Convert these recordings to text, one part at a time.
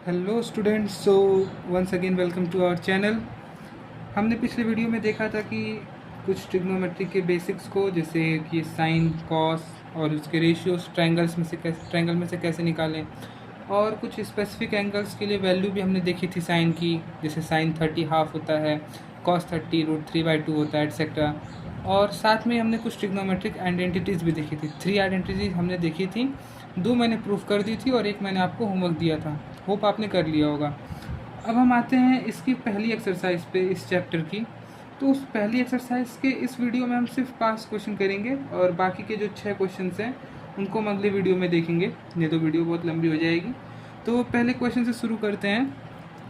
Hello students, so once again welcome to our channel. हमने पिछले video में देखा था कि कुछ ट्रिग्नोमेट्री के बेसिक्स को, जैसे कि साइन, कॉस और उसके रेशियोज ट्रायंगल में से कैसे निकालें, और कुछ स्पेसिफिक एंगल्स के लिए वैल्यू भी हमने देखी थी साइन की, जैसे साइन 30 हाफ होता है, कॉस 30 √3/2 होता है, एट्सेट्रा। और साथ में हमने कुछ ट्रिग्नोमेट्रिक आइडेंटिटीज़ भी देखी थी। 3 आइडेंटिटीज़ हमने देखी थी, 2 मैंने प्रूफ कर दी थी और 1 मैंने आपको होमवर्क दिया था। होप आपने कर लिया होगा। अब हम आते हैं इसकी पहली एक्सरसाइज पे, इस चैप्टर की। तो उस पहली एक्सरसाइज के इस वीडियो में हम सिर्फ पास क्वेश्चन करेंगे और बाकी के जो 6 क्वेश्चन हैं उनको हम अगले वीडियो में देखेंगे, नहीं तो वीडियो बहुत लंबी हो जाएगी। तो पहले क्वेश्चन से शुरू करते हैं।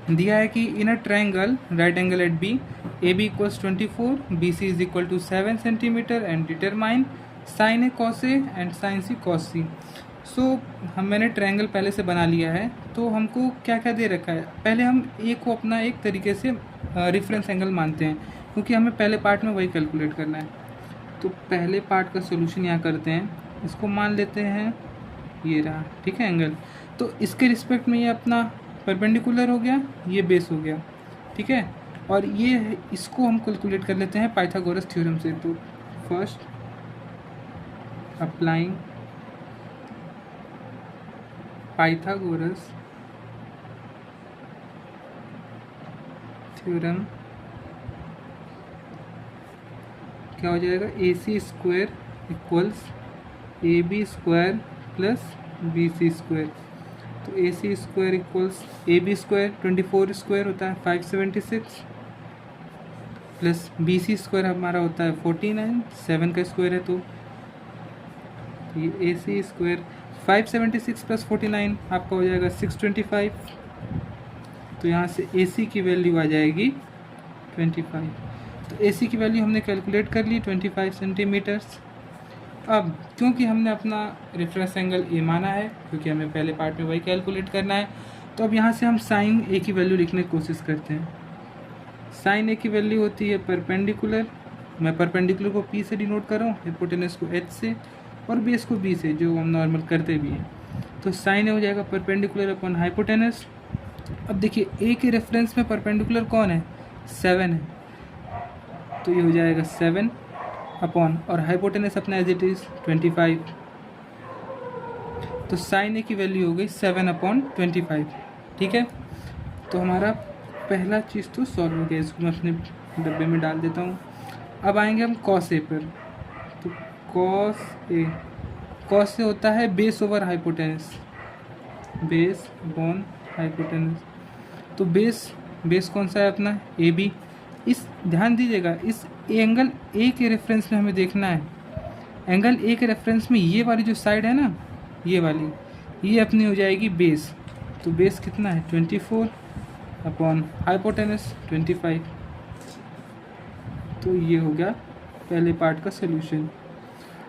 दिया है कि in a triangle right angle at B, A B equals 24, B C is equal to 7 centimetre and determine sine A cos A and sine C cos C. मैंने ट्रायंगल पहले से बना लिया है, तो हमको क्या क्या दे रखा है। पहले हम ए को अपना एक तरीके से रेफरेंस एंगल मानते हैं, क्योंकि हमें पहले पार्ट में वही कैलकुलेट करना है। तो पहले पार्ट का सोल्यूशन यहाँ करते हैं, इसको मान लेते हैं ये रहा, ठीक है, एंगल। तो इसके रिस्पेक्ट में ये अपना परपेंडिकुलर हो गया, ये बेस हो गया, ठीक है। और ये इसको हम कैलकुलेट कर लेते हैं पाइथागोरस थ्योरम से। तो फर्स्ट अप्लाइंग पाइथागोरस थ्योरम, क्या हो जाएगा, A C square equals A B square plus B C square. तो A C square equals A B square 24 square होता है 576, प्लस बी सी स्क्वायर हमारा होता है 49, 7 का स्क्वायर है। तो ये ए सी स्क्वायर 576 प्लस 49 आपका हो जाएगा 625। तो यहाँ से ए सी की वैल्यू आ जाएगी 25। तो ए सी की वैल्यू हमने कैलकुलेट कर ली 25 सेंटीमीटर्स। अब क्योंकि हमने अपना रेफरेंस एंगल ए माना है, क्योंकि हमें पहले पार्ट में वही कैलकुलेट करना है, तो अब यहाँ से हम साइन ए की वैल्यू लिखने की कोशिश करते हैं। साइन ए की वैल्यू होती है परपेंडिकुलर, मैं परपेंडिकुलर को पी से डिनोट कर रहा हूँ, हाइपोटेनस को एच से और बेस को बी से, जो हम नॉर्मल करते भी हैं। तो साइन ए हो जाएगा परपेंडिकुलर अपॉन हाइपोटेनस। अब देखिए ए के रेफरेंस में परपेंडिकुलर कौन है, 7 है, तो ये हो जाएगा 7 अपॉन, और हाइपोटेनस अपना एज इट इज़ 25। तो साइन ए की वैल्यू हो गई 7/25, ठीक है। तो हमारा पहला चीज़ तो सॉल्व हो गया, इसको मैं अपने डब्बे में डाल देता हूँ। अब आएंगे हम कॉस ए पर। तो कॉस ए होता है base over hypotenuse, base upon hypotenuse. तो बेस कौन सा है अपना, ए बी। इस ध्यान दीजिएगा, इस एंगल ए के रेफरेंस में हमें देखना है। एंगल ए के रेफरेंस में ये वाली जो साइड है ना, ये वाली, ये अपनी हो जाएगी बेस। तो बेस कितना है 24 अपॉन हाइपोटेनस 25। तो ये हो गया पहले पार्ट का सोल्यूशन।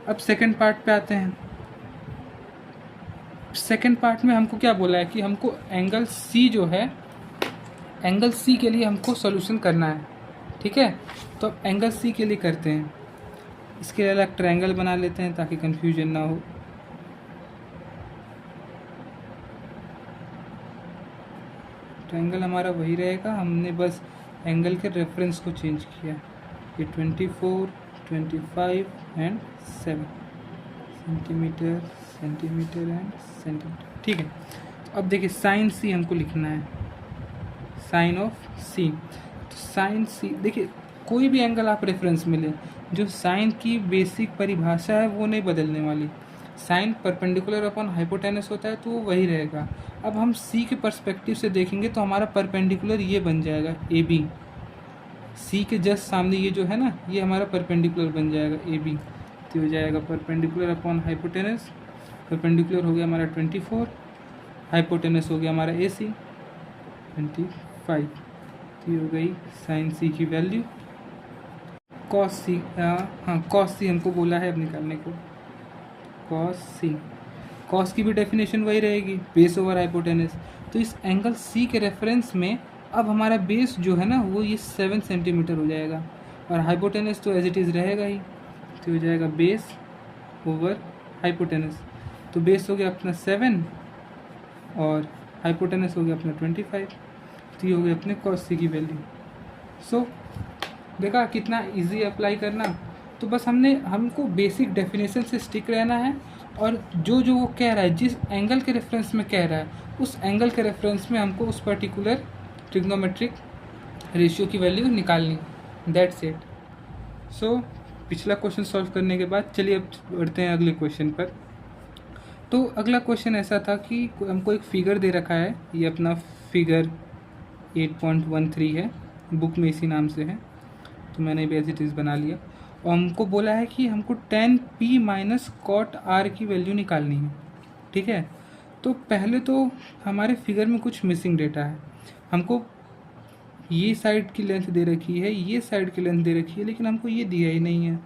अब सेकंड पार्ट पे आते हैं। सेकंड पार्ट में हमको क्या बोला है कि हमको एंगल सी जो है, एंगल सी के लिए हमको सॉल्यूशन करना है, ठीक है। तो अब एंगल सी के लिए करते हैं, इसके लिए अलग ट्रायंगल बना लेते हैं ताकि कंफ्यूजन ना हो। ट्रायंगल हमारा वही रहेगा, हमने बस एंगल के रेफरेंस को चेंज किया। ये 24, 25 and 7 centimetre, centimetre and centimetre, ठीक है। तो अब देखिए साइन सी हमको लिखना है, साइन ऑफ सी। तो साइन सी, देखिए कोई भी एंगल आप रेफरेंस में लें, जो साइन की बेसिक परिभाषा है वो नहीं बदलने वाली। साइन परपेंडिकुलर अपॉन हाइपोटेनस होता है, तो वो वही रहेगा। अब हम सी के पर्सपेक्टिव से देखेंगे तो हमारा परपेंडिकुलर ये बन जाएगा ए बी। सी के जस्ट सामने ये जो है ना, ये हमारा परपेंडिकुलर बन जाएगा ए बी। तो हो जाएगा परपेंडिकुलर अपॉन हाइपोटेनस। परपेंडिकुलर हो गया हमारा 24, हाइपोटेनस हो गया हमारा ए सी 25। तो ये हो गई साइन सी की वैल्यू। कॉस सी, हाँ कॉस सी हमको बोला है अब निकालने को। कॉस सी, कॉस की भी डेफिनेशन वही रहेगी, बेस ओवर हाइपोटेनस। तो इस एंगल सी के रेफरेंस में अब हमारा बेस जो है ना, वो ये 7 सेंटीमीटर हो जाएगा, और हाइपोटेनस तो एज इट इज़ रहेगा ही। तो हो जाएगा बेस ओवर हाइपोटेनस। तो बेस हो गया अपना 7 और हाइपोटेनस हो गया अपना 25, तो ये हो गया अपने कॉस सी की वैल्यू। सो देखा कितना इजी अप्लाई करना। तो बस हमको बेसिक डेफिनेशन से स्टिक रहना है, और जो जो वो कह रहा है, जिस एंगल के रेफरेंस में कह रहा है, उस एंगल के रेफरेंस में हमको उस पर्टिकुलर ट्रिग्नोमेट्रिक रेशियो की वैल्यू निकालनी। That's it. सो पिछला क्वेश्चन सॉल्व करने के बाद चलिए अब बढ़ते हैं अगले क्वेश्चन पर। तो अगला क्वेश्चन ऐसा था कि हमको एक फिगर दे रखा है, ये अपना फिगर 8.13 है, बुक में इसी नाम से है, तो मैंने भी एज इट इज़ बना लिया। और हमको बोला है कि हमको tan p minus cot r की वैल्यू निकालनी है। ठीक है, तो पहले तो हमारे फिगर में कुछ मिसिंग डेटा है। हमको ये साइड की लेंथ दे रखी है, ये साइड की लेंथ दे रखी है, लेकिन हमको ये दिया ही नहीं है।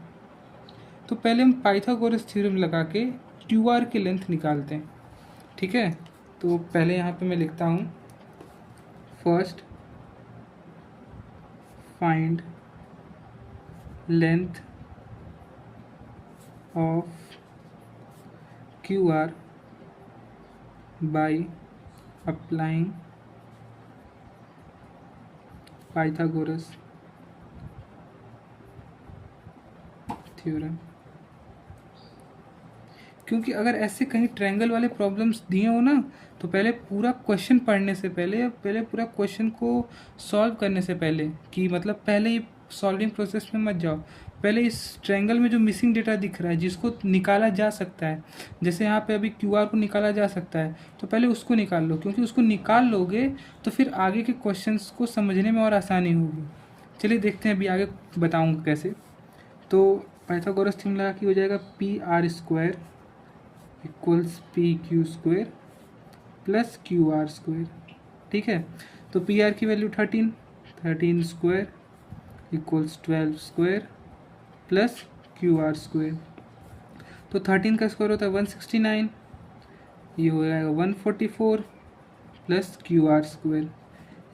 तो पहले हम पाइथागोरस थ्योरम लगा के क्यू आर की लेंथ निकालते हैं। ठीक है, तो पहले यहाँ पे मैं लिखता हूँ, first find length of Q R by applying Pythagoras theorem. क्योंकि अगर ऐसे कहीं ट्रायंगल वाले प्रॉब्लम्स दिए हो ना, तो पहले पूरा क्वेश्चन पढ़ने से पहले पूरा क्वेश्चन को सॉल्व करने से पहले, कि मतलब पहले ही सॉल्विंग प्रोसेस में मत जाओ, पहले इस ट्रायंगल में जो मिसिंग डेटा दिख रहा है जिसको निकाला जा सकता है, जैसे यहाँ पे अभी क्यू आर को निकाला जा सकता है, तो पहले उसको निकाल लो, क्योंकि उसको निकाल लोगे तो फिर आगे के क्वेश्चंस को समझने में और आसानी होगी। चलिए देखते हैं, अभी आगे बताऊँगा कैसे। तो पाइथागोरस थ्योरम लगा कि हो जाएगा P R square equals P Q square plus Q R square. ठीक है, तो पी आर की value 13 square equals 12 square plus Q R square. तो 13 का स्क्वायर होता है 169, ये हो जाएगा 144 प्लस क्यू आर स्क्वायर।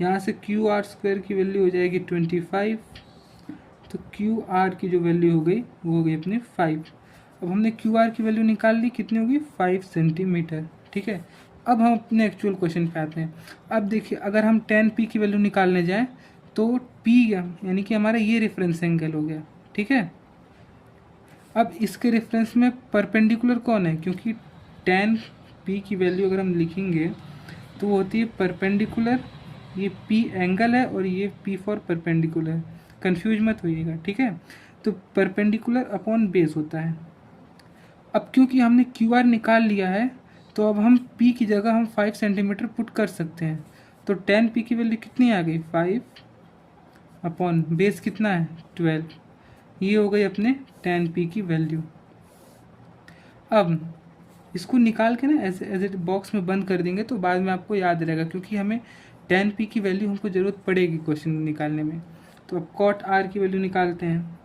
यहाँ से क्यू आर स्क्वायर की वैल्यू हो जाएगी 25, तो क्यू आर की जो वैल्यू हो गई वो हो गई अपनी 5। अब हमने क्यू आर की वैल्यू निकाल ली, कितनी होगी 5 सेंटीमीटर। ठीक है, अब हम अपने एक्चुअल क्वेश्चन पे आते हैं। अब देखिए, अगर हम tan p की वैल्यू निकालने जाएं तो p यानी कि हमारा ये रेफरेंस एंगल हो गया। ठीक है, अब इसके रेफरेंस में परपेंडिकुलर कौन है, क्योंकि tan p की वैल्यू अगर हम लिखेंगे तो वो होती है परपेंडिकुलर, ये p एंगल है और ये p फॉर परपेंडिकुलर, कंफ्यूज मत होइएगा। ठीक है, तो परपेंडिकुलर अपॉन बेस होता है। अब क्योंकि हमने क्यू आर निकाल लिया है, तो अब हम p की जगह हम 5 सेंटीमीटर पुट कर सकते हैं। तो tan p की वैल्यू कितनी आ गई 5 अपॉन बेस कितना है 12, ये हो गई अपने tan p की वैल्यू। अब इसको निकाल के ना एज बॉक्स में बंद कर देंगे, तो बाद में आपको याद रहेगा, क्योंकि हमें tan p की वैल्यू हमको ज़रूरत पड़ेगी क्वेश्चन निकालने में। तो अब cot r की वैल्यू निकालते हैं।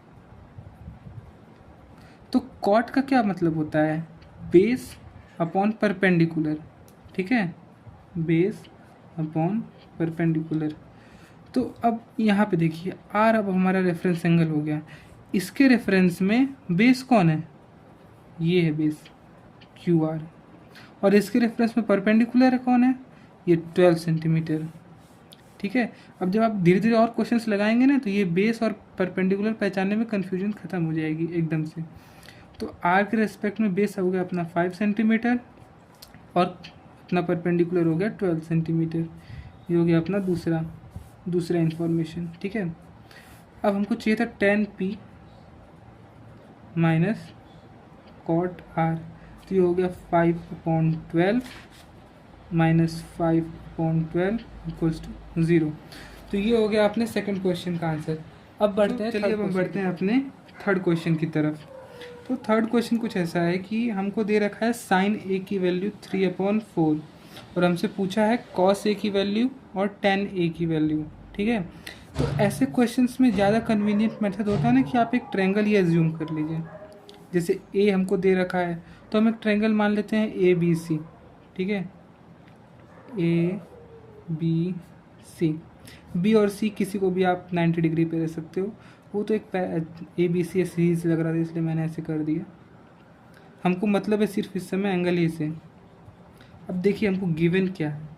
तो कॉट का क्या मतलब होता है, बेस अपॉन परपेंडिकुलर। ठीक है, बेस अपॉन परपेंडिकुलर। तो अब यहाँ पे देखिए आर अब हमारा रेफरेंस एंगल हो गया, इसके रेफरेंस में बेस कौन है, ये है बेस क्यू आर, और इसके रेफरेंस में परपेंडिकुलर है कौन है, ये 12 सेंटीमीटर। ठीक है, अब जब आप धीरे धीरे और क्वेश्चंस लगाएंगे ना, तो ये बेस और परपेंडिकुलर पहचानने में कन्फ्यूजन खत्म हो जाएगी एकदम से। तो आर के रेस्पेक्ट में बेस हो गया अपना 5 सेंटीमीटर और अपना परपेंडिकुलर हो गया 12 सेंटीमीटर। ये हो गया अपना दूसरा इन्फॉर्मेशन। ठीक है, अब हमको चाहिए था tan p minus cot r, तो ये हो गया 5/12 माइनस 5/12 इक्वल्स टू 0। तो ये हो गया अपने सेकंड क्वेश्चन का आंसर। अब बढ़ते हैं, चलिए अब हम बढ़ते हैं अपने थर्ड क्वेश्चन की तरफ। तो थर्ड क्वेश्चन कुछ ऐसा है कि हमको दे रखा है साइन ए की वैल्यू 3/4 और हमसे पूछा है कॉस ए की वैल्यू और tan ए की वैल्यू। ठीक है, तो ऐसे क्वेश्चंस में ज़्यादा कन्वीनियंट मेथड होता है ना कि आप एक ट्रायंगल ही एज्यूम कर लीजिए। जैसे ए हमको दे रखा है, तो हम एक ट्रायंगल मान लेते हैं ABC। ठीक है, ABC, बी और सी किसी को भी आप 90 डिग्री पे रख सकते हो, वो तो एक ABC सीरीज लग रहा था इसलिए मैंने ऐसे कर दिया। हमको मतलब है सिर्फ इस समय एंगल ए से। अब देखिए हमको गिवन क्या है,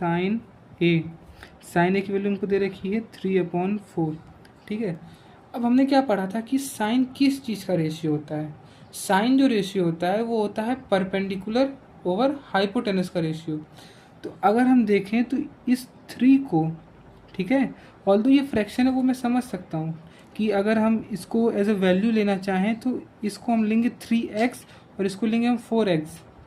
साइन ए की वैल्यू हमको दे रखी है 3/4, ठीक है। अब हमने क्या पढ़ा था कि साइन किस चीज़ का रेशियो होता है। साइन जो रेशियो होता है वो होता है परपेंडिकुलर ओवर हाइपोटेनस का रेशियो। तो अगर हम देखें तो इस 3 को, ठीक है, ऑल्दो ये फ्रैक्शन है वो मैं समझ सकता हूँ कि अगर हम इसको एज अ वैल्यू लेना चाहें तो इसको हम लेंगे 3x और इसको लेंगे हम 4x,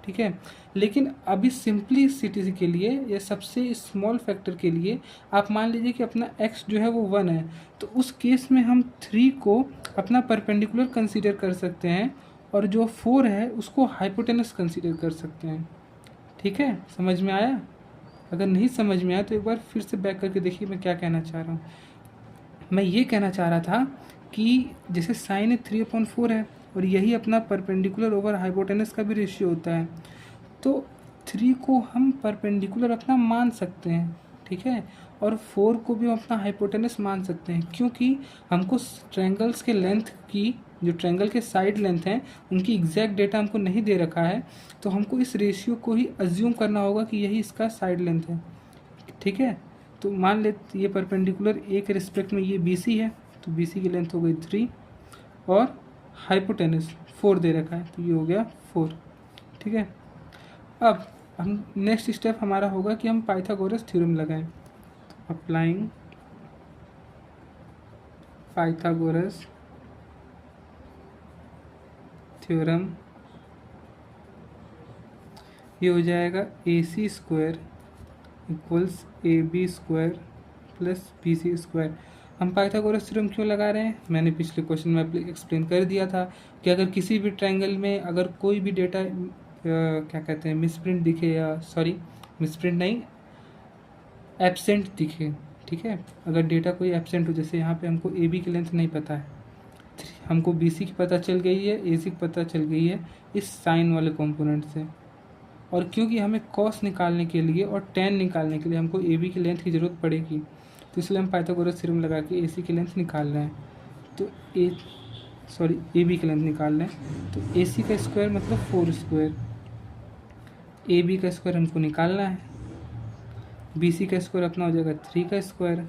ठीक है। लेकिन अभी सिंपलिसिटी के लिए या सबसे स्मॉल फैक्टर के लिए आप मान लीजिए कि अपना x जो है वो 1 है, तो उस केस में हम 3 को अपना परपेंडिकुलर कंसीडर कर सकते हैं और जो 4 है उसको हाइपोटेनस कंसीडर कर सकते हैं, ठीक है। समझ में आया? अगर नहीं समझ में आया तो एक बार फिर से बैक करके देखिए मैं क्या कहना चाह रहा हूँ। मैं ये कहना चाह रहा था कि जैसे साइन 3/4 है और यही अपना परपेंडिकुलर ओवर हाइपोटेनस का भी रेशियो होता है, तो 3 को हम परपेंडिकुलर अपना मान सकते हैं, ठीक है, और 4 को भी हम अपना हाइपोटेनस मान सकते हैं, क्योंकि हमको ट्रायंगल्स के लेंथ की, जो ट्रायंगल के साइड लेंथ हैं उनकी एग्जैक्ट डेटा हमको नहीं दे रखा है, तो हमको इस रेशियो को ही अज्यूम करना होगा कि यही इसका साइड लेंथ है, ठीक है। तो मान लेते ये परपेंडिकुलर ए के रिस्पेक्ट में ये BC है, तो BC की लेंथ हो गई 3 और हाइपोटेनस 4 दे रखा है, तो ये हो गया 4, ठीक है। अब हम नेक्स्ट स्टेप हमारा होगा कि हम पाइथागोरस थ्योरम लगाएं। तो अप्लाइंग पाइथागोरस थ्योरम, ये हो जाएगा AC² equals AB² plus BC²। हम पाइथागोरस थ्योरम क्यों लगा रहे हैं, मैंने पिछले क्वेश्चन में एक्सप्लेन कर दिया था कि अगर किसी भी ट्रायंगल में अगर कोई भी डेटा क्या कहते हैं मिसप्रिंट दिखे, या सॉरी मिसप्रिंट नहीं, एब्सेंट दिखे, ठीक है, अगर डेटा कोई एब्सेंट हो, जैसे यहाँ पे हमको AB की लेंथ नहीं पता है, हमको BC की पता चल गई है, AC की पता चल गई है इस साइन वाले कंपोनेंट से, और क्योंकि हमें कॉस निकालने के लिए और tan निकालने के लिए हमको AB की लेंथ की ज़रूरत पड़ेगी, तो इसलिए हम पाइथागोरस थ्योरम लगा के AC की लेंथ निकाल रहे हैं। तो AB की लेंथ निकाल रहे हैं, तो AC का स्क्वायर मतलब 4², AB का स्क्वायर हमको निकालना है, BC का स्क्वायर अपना हो जाएगा 3 का स्क्वायर,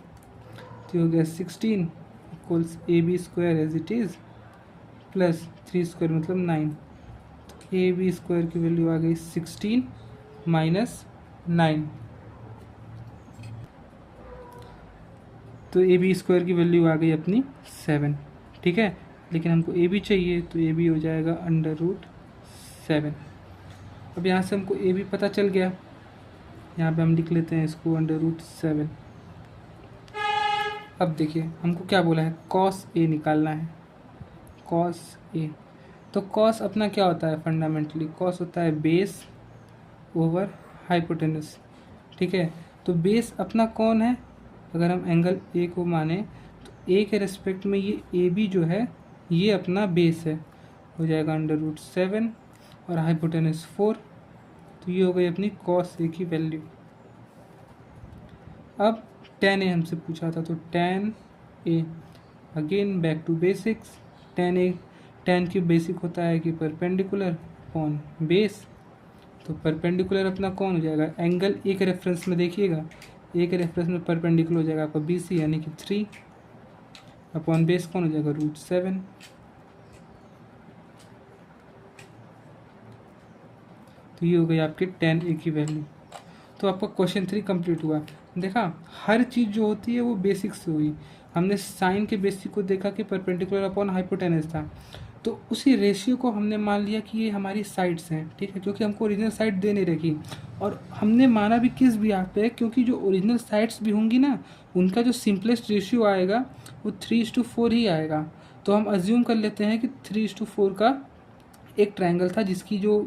तो हो गया 16 equals AB² as it is plus 3² मतलब 9। तो AB² की वैल्यू आ गई 16 माइनस 9, तो AB² की वैल्यू आ गई अपनी 7, ठीक है। लेकिन हमको AB चाहिए, तो AB हो जाएगा √7। अब यहाँ से हमको AB पता चल गया, यहाँ पे हम लिख लेते हैं इसको √7। अब देखिए हमको क्या बोला है, cos A निकालना है, cos A। तो cos अपना क्या होता है, फंडामेंटली cos होता है बेस ओवर हाइपोटेनस, ठीक है। तो बेस अपना कौन है, अगर हम एंगल A को माने तो A के रिस्पेक्ट में ये AB जो है ये अपना बेस है, हो जाएगा √7 और हाइपोटेनस 4, तो ये हो गई अपनी cos A की वैल्यू। अब tan A हमसे पूछा था, तो tan A again back to basics, tan की बेसिक होता है कि परपेंडिकुलर अपॉन बेस, तो परपेंडिकुलर अपना कौन हो जाएगा, एंगल A के रेफरेंस में देखिएगा, A के रेफरेंस में परपेंडिकुलर हो जाएगा आपका BC यानी कि 3 अपॉन बेस कौन हो जाएगा √7। तो ये हो गई आपकी tan A की वैल्यू। तो आपका क्वेश्चन 3 कंप्लीट हुआ। देखा हर चीज़ जो होती है वो बेसिक से हुई। हमने साइन के बेसिक को देखा कि परपेंडिकुलर अपॉन हाइपोटेनस था, तो उसी रेशियो को हमने मान लिया कि ये हमारी साइड्स हैं, ठीक है, क्योंकि हमको ओरिजिनल साइड दे नहीं रखी, और हमने माना भी किस भी आप पे, क्योंकि जो ओरिजिनल साइड्स भी होंगी ना उनका जो सिंपलेस्ट रेशियो आएगा वो 3:4 ही आएगा। तो हम अज्यूम कर लेते हैं कि 3:4 का एक ट्रायंगल था जिसकी जो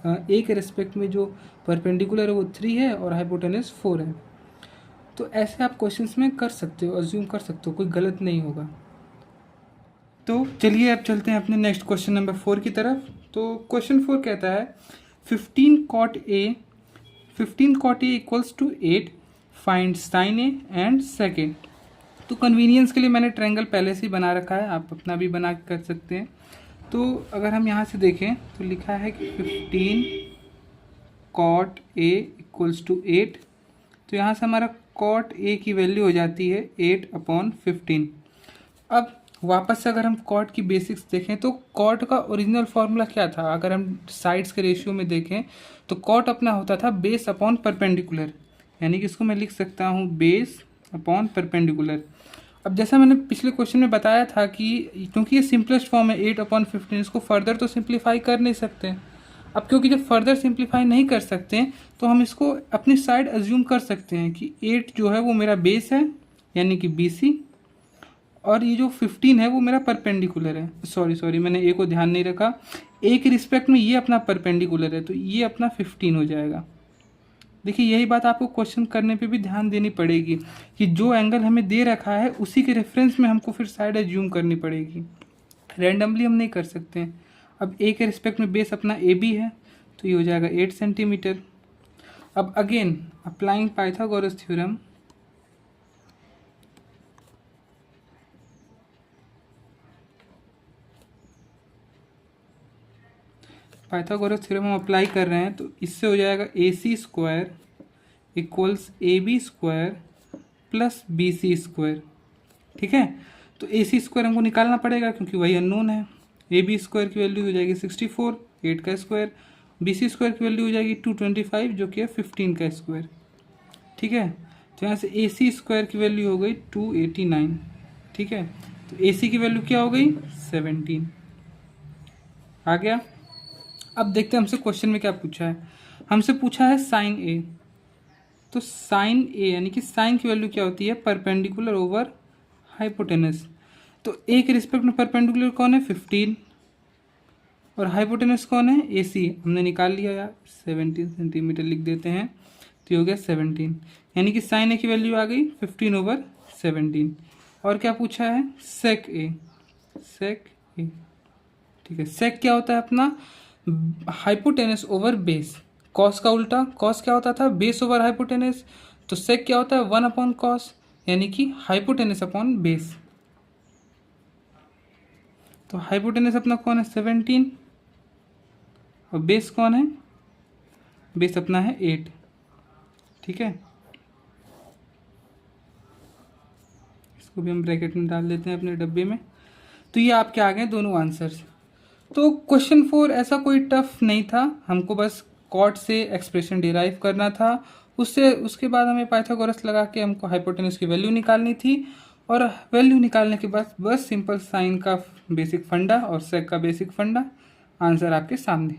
A के रेस्पेक्ट में जो परपेंडिकुलर है वो 3 है और हाइपोटेनस 4 है। तो ऐसे आप क्वेश्चंस में कर सकते हो, अज्यूम कर सकते हो, कोई गलत नहीं होगा। तो चलिए अब चलते हैं अपने नेक्स्ट क्वेश्चन नंबर 4 की तरफ। तो क्वेश्चन 4 कहता है 15 cot A equals to 8, find sin A and sec A। तो कन्वीनियंस के लिए मैंने ट्रायंगल पहले से ही बना रखा है, आप अपना भी बना कर सकते हैं। तो अगर हम यहाँ से देखें तो लिखा है कि 15 cot A इक्वल्स टू 8 तो यहाँ से हमारा कॉट ए की वैल्यू हो जाती है 8/15। अब वापस से अगर हम कॉट की बेसिक्स देखें तो कॉट का ओरिजिनल फार्मूला क्या था, अगर हम साइड्स के रेशियो में देखें तो कॉट अपना होता था बेस अपॉन परपेंडिकुलर, यानी कि इसको मैं लिख सकता हूँ बेस अपॉन परपेंडिकुलर। अब जैसा मैंने पिछले क्वेश्चन में बताया था कि क्योंकि ये सिंपलेस्ट फॉर्म है 8/15, इसको फर्दर तो सिंप्लीफाई कर नहीं सकते। अब क्योंकि जब फर्दर सिंप्लीफाई नहीं कर सकते तो हम इसको अपनी साइड अज्यूम कर सकते हैं कि 8 जो है वो मेरा बेस है यानी कि BC, और ये जो 15 है वो मेरा परपेंडिकुलर है। सॉरी मैंने ए को ध्यान नहीं रखा, ए के रिस्पेक्ट में ये अपना परपेंडिकुलर है तो ये अपना 15 हो जाएगा। देखिए यही बात आपको क्वेश्चन करने पे भी ध्यान देनी पड़ेगी कि जो एंगल हमें दे रखा है उसी के रेफरेंस में हमको फिर साइड एज्यूम करनी पड़ेगी, रैंडमली हम नहीं कर सकते हैं। अब ए के रिस्पेक्ट में बेस अपना AB है तो ये हो जाएगा 8 सेंटीमीटर। अब again applying Pythagoras theorem, Pythagoras theorem हम अप्लाई कर रहे हैं तो इससे हो जाएगा AC² equals AB² plus BC²। ठीक है, तो AC² हमको निकालना पड़ेगा क्योंकि वही अननोन है। AB² की वैल्यू हो जाएगी 64, 8 का स्क्वायर, BC² की वैल्यू हो जाएगी 225 जो कि है 15 का स्क्वायर। ठीक है, तो यहाँ से AC² की वैल्यू हो गई 289। ठीक है, तो AC की वैल्यू क्या हो गई 17 आ गया। अब देखते हैं हमसे क्वेश्चन में क्या पूछा है। हमसे पूछा है साइन A, तो साइन A यानी कि साइन की वैल्यू क्या होती है परपेंडिकुलर ओवर हाइपोटेनस। तो A के रिस्पेक्ट में परपेंडिकुलर कौन है 15 और हाइपोटेनस कौन है AC, हमने निकाल लिया यार 17 सेंटीमीटर लिख देते हैं तो ये हो गया 17, यानी कि साइन A की वैल्यू आ गई 15/17। और क्या पूछा है सेक A, सेक A। ठीक है, सेक क्या होता है अपना हाइपोटेनस ओवर बेस, कॉस का उल्टा, कॉस क्या होता था बेस ओवर हाइपोटेनस, तो सेक क्या होता है 1/cos यानी कि हाइपोटेनस अपॉन बेस। तो हाइपोटेनस अपना कौन है 17 और बेस कौन है, बेस अपना है 8। ठीक है, इसको भी हम ब्रैकेट में डाल देते हैं अपने डब्बे में। तो ये आपके आ गए दोनों आंसर्स। तो क्वेश्चन 4 ऐसा कोई टफ नहीं था, हमको बस कॉट से एक्सप्रेशन डिराइव करना था, उसके बाद हमें पाइथागोरस लगा के हमको हाइपोटेनस की वैल्यू निकालनी थी, और वैल्यू निकालने के बाद बस सिंपल साइन का बेसिक फंडा और सेक का बेसिक फंडा, आंसर आपके सामने।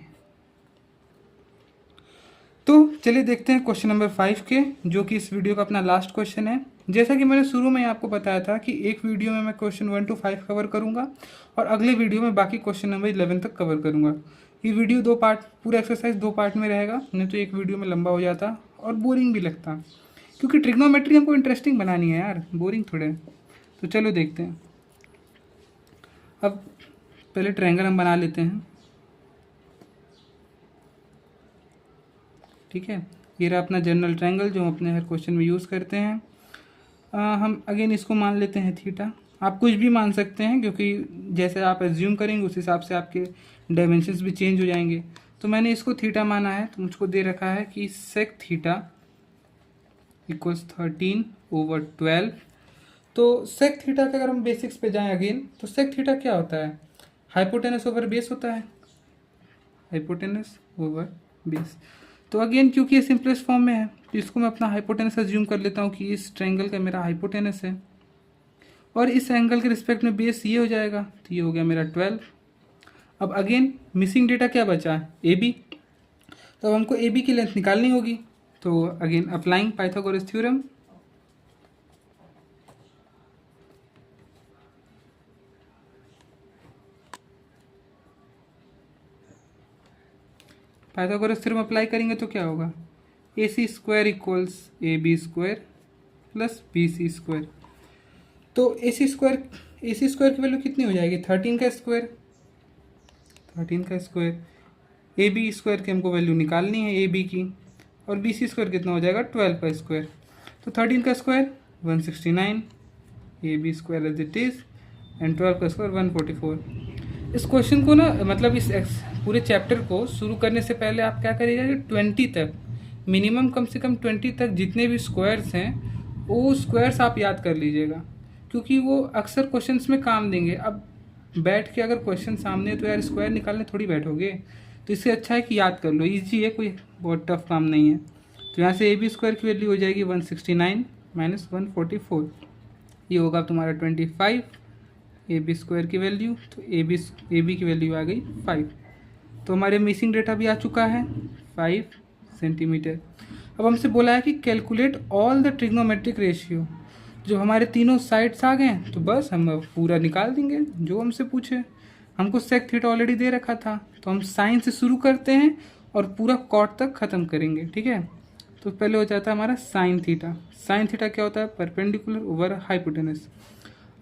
तो चलिए देखते हैं क्वेश्चन नंबर 5 के, जो कि इस वीडियो का अपना लास्ट क्वेश्चन है। जैसा कि मैंने शुरू में आपको बताया था कि एक वीडियो में मैं क्वेश्चन 1 to 5 कवर करूंगा और अगले वीडियो में बाकी क्वेश्चन नंबर 11 तक कवर करूंगा। ये वीडियो 2 पार्ट, पूरा एक्सरसाइज 2 पार्ट में रहेगा, नहीं तो एक वीडियो में लंबा हो जाता और बोरिंग भी लगता, क्योंकि ट्रिग्नोमेट्री हमको इंटरेस्टिंग बनानी है यार, बोरिंग थोड़े। तो चलो देखते हैं। अब पहले ट्रायंगल हम बना लेते हैं। ठीक है, ये रहा अपना जनरल ट्रायंगल जो हम अपने हर क्वेश्चन में यूज़ करते हैं। हम अगेन इसको मान लेते हैं थीटा, आप कुछ भी मान सकते हैं क्योंकि जैसे आप एज्यूम करेंगे उस हिसाब से आपके डायमेंशंस भी चेंज हो जाएंगे। तो मैंने इसको थीटा माना है, तो मुझको दे रखा है कि सेक थीटा इक्वल्स 13/12। तो सेक थीटा के अगर हम बेसिक्स पे जाएं अगेन, तो सेक थीटा क्या होता है हाइपोटेनस ओवर बेस होता है, हाइपोटेनस ओवर बेस। तो अगेन क्योंकि ये सिंपलेस्ट फॉर्म में है तो इसको मैं अपना हाइपोटेनस अज्यूम कर लेता हूँ कि इस ट्रायंगल का मेरा हाइपोटेनस है, और इस एंगल के रिस्पेक्ट में बेस ये हो जाएगा, तो ये हो गया मेरा 12। अब अगेन मिसिंग डेटा क्या बचा है AB, तो अब हमको AB की लेंथ निकालनी होगी। तो again applying Pythagoras theorem, Pythagoras theorem apply करेंगे तो क्या होगा AC² equals AB² plus BC²। तो AC² की वैल्यू कितनी हो जाएगी 13 का स्क्वायर, 13 का स्क्वायर। AB² की हमको वैल्यू निकालनी है AB की, और BC² कितना हो जाएगा 12 का स्क्वायर। तो 13 का square 169, AB² as it is, and 12 का स्क्वायर 144। इस क्वेश्चन को ना मतलब इस पूरे चैप्टर को शुरू करने से पहले आप क्या करिएगा कि 20 तक मिनिमम कम से कम 20 तक जितने भी स्क्वायर्स हैं वो स्क्वायर्स आप याद कर लीजिएगा, क्योंकि वो अक्सर क्वेश्चंस में काम देंगे। अब बैठ के अगर क्वेश्चन सामने है तो यार स्क्वायर निकालने थोड़ी बैठोगे, तो इससे अच्छा है कि याद कर लो, ईजी है, कोई बहुत टफ काम नहीं है। तो यहाँ से ए बी स्क्वायर की वैल्यू हो जाएगी 169 माइनस 144, ये होगा तुम्हारा 25। ए बी स्क्वायर की वैल्यू, तो ए बी की वैल्यू आ गई 5। तो हमारे मिसिंग डेटा भी आ चुका है 5 सेंटीमीटर। अब हमसे बोला है कि calculate all the trigonometric ratio, जो हमारे तीनों साइड्स आ गए तो बस हम अब पूरा निकाल देंगे जो हमसे पूछे। हमको सेक थीटा ऑलरेडी दे रखा था, तो हम साइन से शुरू करते हैं और पूरा कॉट तक ख़त्म करेंगे, ठीक है। तो पहले हो जाता है हमारा साइन थीटा। साइन थीटा क्या होता है? Perpendicular over hypotenuse.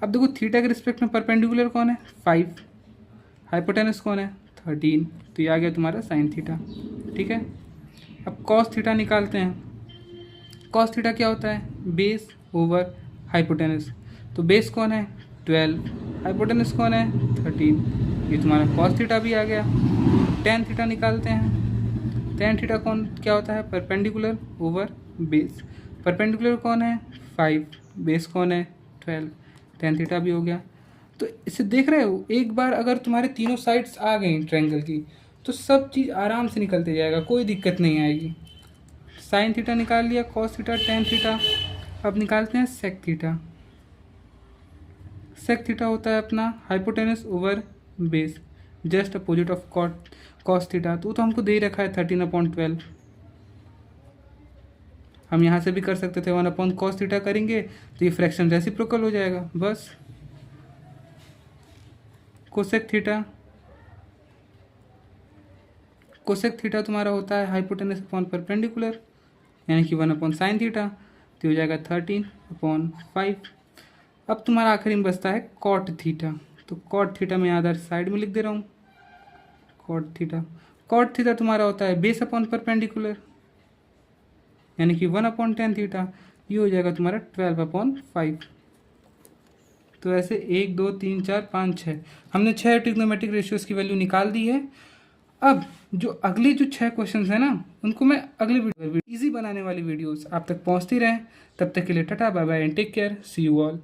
अब देखो थीटा के रिस्पेक्ट में परपेंडिकुलर कौन है? 5, हाइपोटेनस कौन है? 13, तो ये आ गया तुम्हारा साइन थीटा, ठीक है। अब कॉस थीटा निकालते हैं। कॉस थीटा क्या होता है? Base over hypotenuse. तो बेस कौन है? 12, हाइपोटेनस कौन है? 13, ये तुम्हारा कॉस थीटा भी आ गया। टेन थीटा निकालते हैं। टेन थीटा कौन क्या होता है? Perpendicular over base. परपेंडिकुलर कौन है? 5, बेस कौन है? 12, टेन थीटा भी हो गया। तो इसे देख रहे हो, एक बार अगर तुम्हारे तीनों साइड्स आ गई ट्रायंगल की तो सब चीज़ आराम से निकलते जाएगा, कोई दिक्कत नहीं आएगी। साइन थीटा निकाल लिया, कॉस थीटा, टेन थीटा। अब निकालते हैं सेक थीटा। सेक थीटा होता है अपना hypotenuse over base, just opposite of cos theta. तो हमको दे ही रखा है 13/12। हम यहाँ से भी कर सकते थे 1/cos थीटा करेंगे तो ये फ्रैक्शन रेसिप्रोकल हो जाएगा बस। कोसेक थीटा, कोसेक थीटा तुम्हारा होता है हाइपोटेनस अपॉन परपेंडिकुलर, यानी कि 1/sin थीटा, तो हो जाएगा 13/5। अब तुम्हारा आखिरी में बचता है कॉट थीटा। तो कॉट थीटा मैं अदर साइड में लिख दे रहा हूँ, कॉट थीटा। कॉट थीटा तुम्हारा होता है बेस अपॉन परपेंडिकुलर, यानी कि 1/tan थीटा, ये हो जाएगा तुम्हारा 12/5। तो ऐसे 1 2 3 4 5 6 हमने 6 ट्रिग्नोमेट्रिक रेशियोज की वैल्यू निकाल दी है। अब जो अगले जो 6 क्वेश्चंस हैं ना, उनको मैं अगले वीडियो इजी बनाने वाली वीडियोस आप तक पहुंचती रहें। तब तक के लिए tata bye bye and take care, see you all.